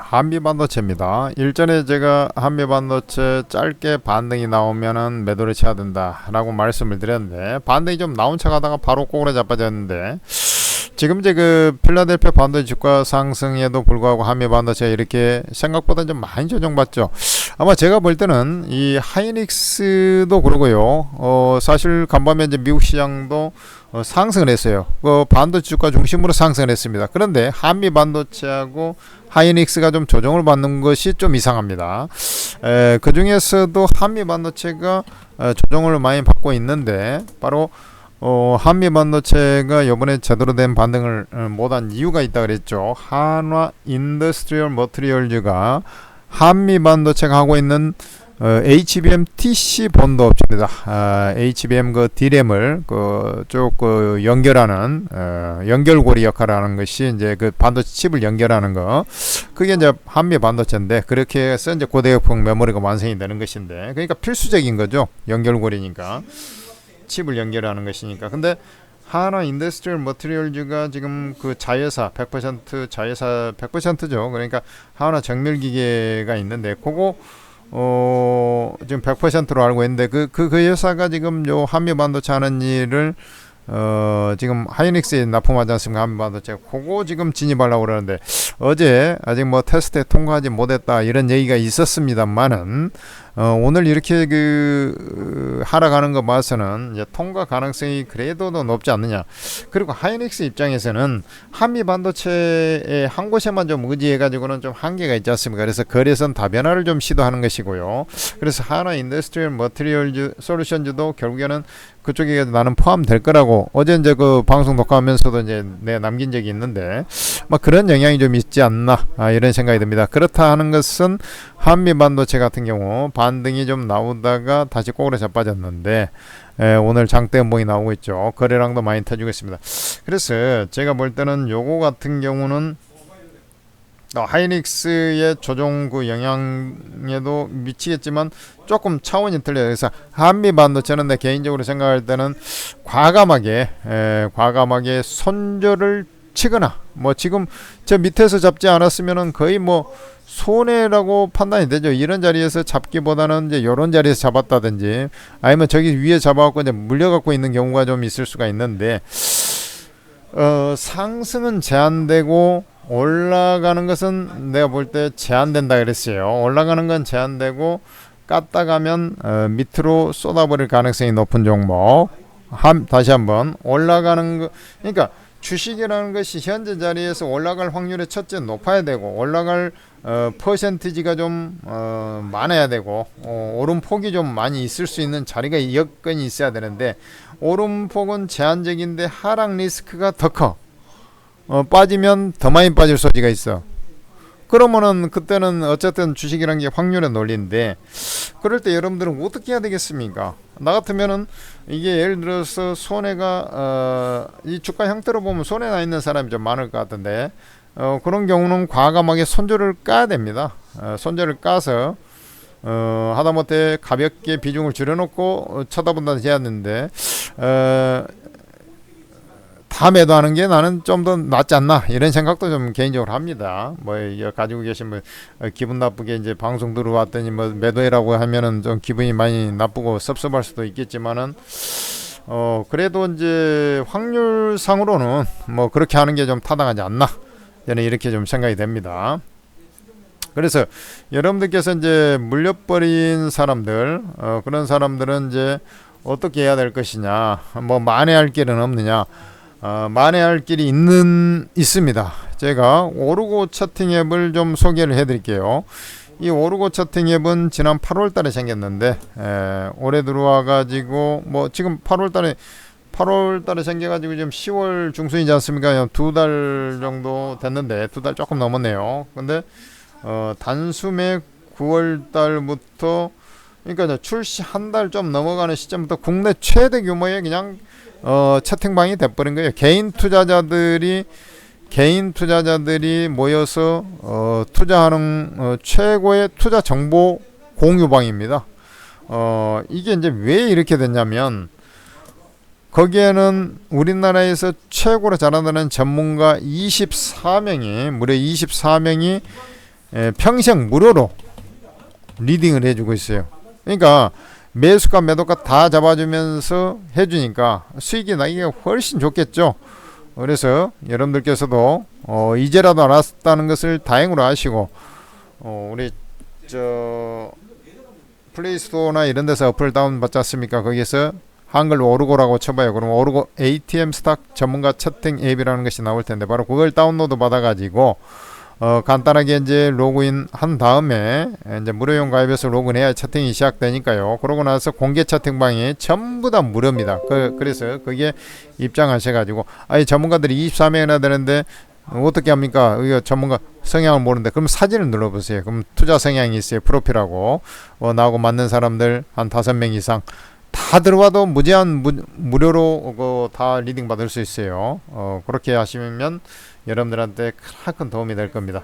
한미반도체입니다. 일전에 제가 한미반도체 짧게 반등이 나오면은 매도를 쳐야 된다라고 말씀을 드렸는데 반등이 좀 나온 척 하다가 바로 꼬그려 자빠졌는데 지금 이제 그 필라델피아 반도체 주가 상승에도 불구하고 한미반도체 이렇게 생각보다 좀 많이 조정받죠. 아마 제가 볼 때는 이 하이닉스도 그러고요. 사실 간밤에 이제 미국 시장도 상승을 했어요. 반도체 주가 중심으로 상승을 했습니다. 그런데 한미 반도체하고 하이닉스가 좀 조정을 받는 것이 좀 이상합니다. 그 중에서도 한미 반도체가 조정을 많이 받고 있는데 바로 한미 반도체가 이번에 제대로 된 반등을 못한 이유가 있다 그랬죠. 한화 인더스트리얼 머티리얼즈가 한미 반도체가 하고 있는 HBM TC 본드 업체입니다. HBM 그 D램을 쭉 연결하는 연결고리 역할을 하는 것이 이제 그 반도체 칩을 연결하는 거. 그게 이제 한미 반도체인데 그렇게 해서 이제 고대역폭 메모리가 완성이 되는 것인데 그러니까 필수적인 거죠. 연결고리니까 칩을 연결하는 것이니까. 근데 하나 인더스트리얼 머티리얼즈가 지금 그 자회사 100% 자회사 100%죠. 그러니까 하나 정밀기계가 있는데 그거 지금 100%로 알고 있는데 그 회사가 지금 요 한미 반도체 하는 일을 지금 하이닉스에 납품하지 않습니까? 한미 반도체 그거 지금 진입하려고 그러는데 어제 아직 뭐 테스트에 통과하지 못했다 이런 얘기가 있었습니다만은 오늘 이렇게 하락하는 거 봐서는 이제 통과 가능성이 그래도 더 높지 않느냐. 그리고 하이닉스 입장에서는 한미 반도체의 한 곳에만 좀 의지해 가지고는 좀 한계가 있지 않습니까? 그래서 거래선 다변화를 좀 시도하는 것이고요. 그래서 하나 인더스트리얼 머티리얼 솔루션즈도 결국에는 그쪽에 나는 포함될 거라고 어제 이제 그 방송 녹화하면서도 이제 남긴 적이 있는데 막 그런 영향이 좀 있지 않나 이런 생각이 듭니다. 그렇다 하는 것은 한미 반도체 같은 경우 반등이 좀 나오다가 다시 꼬그려 자빠졌는데 오늘 장대 연봉이 나오고 있죠. 거래량도 많이 터지고 있습니다. 그래서 제가 볼 때는 요거 같은 경우는 하이닉스의 조정 그 영향에도 미치겠지만 조금 차원이 틀려요. 그래서 한미 반도체는 내 개인적으로 생각할 때는 과감하게 손절을 치거나 뭐 지금 저 밑에서 잡지 않았으면은 거의 뭐 손해라고 판단이 되죠. 이런 자리에서 잡기보다는 이제 이런 자리에서 잡았다든지 아니면 저기 위에 잡아갖고 이제 물려갖고 있는 경우가 좀 있을 수가 있는데 상승은 제한되고 올라가는 것은 내가 볼 때 제한된다 그랬어요. 올라가는 건 제한되고 깠다 가면 밑으로 쏟아버릴 가능성이 높은 종목. 다시 한번 올라가는 거 그러니까 주식이라는 것이 현재 자리에서 올라갈 확률이 첫째 높아야 되고 올라갈 퍼센티지가 좀 많아야 되고 오름폭이 좀 많이 있을 수 있는 자리가 여건이 있어야 되는데 오름폭은 제한적인데 하락 리스크가 더 커. 빠지면 더 많이 빠질 소지가 있어. 그러면은 그때는 어쨌든 주식이란 게 확률의 논리인데 그럴 때 여러분들은 어떻게 해야 되겠습니까? 나 같으면은 이게 예를 들어서 손해가 이 주가 형태로 보면 손해 나 있는 사람이 좀 많을 것 같은데 그런 경우는 과감하게 손절을 까야 됩니다. 손절을 까서 하다못해 가볍게 비중을 줄여놓고 쳐다본다든지 해야 되는데 다 매도하는 게 나는 좀 더 낫지 않나 이런 생각도 좀 개인적으로 합니다. 뭐 가지고 계신 분 기분 나쁘게 이제 방송 들어왔더니 뭐 매도해라고 하면은 좀 기분이 많이 나쁘고 섭섭할 수도 있겠지만은 그래도 이제 확률상으로는 뭐 그렇게 하는 게 좀 타당하지 않나 저는 이렇게 좀 생각이 됩니다. 그래서 여러분들께서 이제 물려버린 사람들 그런 사람들은 이제 어떻게 해야 될 것이냐 뭐 만회할 길은 없느냐 만회할 길이 있습니다. 제가 오르고 차팅 앱을 좀 소개를 해드릴게요. 이 오르고 차팅 앱은 지난 8월달에 생겼는데 올해 들어와가지고 뭐 지금 8월달에 생겨가지고 지금 10월 중순이지 않습니까? 2달 정도 됐는데 2달 조금 넘었네요. 근데 단숨에 9월달부터 그러니까 출시 한 달 좀 넘어가는 시점부터 국내 최대 규모의 그냥 채팅방이 돼버린 거예요. 개인 투자자들이 모여서 투자하는 최고의 투자 정보 공유방입니다. 이게 이제 왜 이렇게 됐냐면 거기에는 우리나라에서 최고로 잘한다는 전문가 24명이 무려 24명이 평생 무료로 리딩을 해주고 있어요. 그러니까 매수가 매도가 다 잡아주면서 해주니까 수익이 나기가 훨씬 좋겠죠. 그래서 여러분들께서도 이제라도 알았다는 것을 다행으로 아시고 우리 저 플레이스토어나 이런 데서 어플 다운 받지 않습니까? 거기에서 한글 오르고라고 쳐봐요. 그럼 오르고 ATM 스탁 전문가 채팅 앱이라는 것이 나올 텐데 바로 그걸 다운로드 받아가지고 간단하게 이제 로그인 한 다음에 이제 무료용 가입해서 로그인해야 채팅이 시작되니까요. 그러고 나서 공개 채팅방이 전부 다 무료입니다. 그래서 거기에 입장하셔가지고 아니 전문가들이 24명이나 되는데 어떻게 합니까? 이거 전문가 성향을 모르는데 그럼 사진을 눌러보세요. 그럼 투자 성향이 있어요. 프로필하고 나하고 맞는 사람들 한 5명 이상 다 들어와도 무제한 무료로 다 리딩 받을 수 있어요. 그렇게 하시면 여러분들한테 큰 도움이 될 겁니다.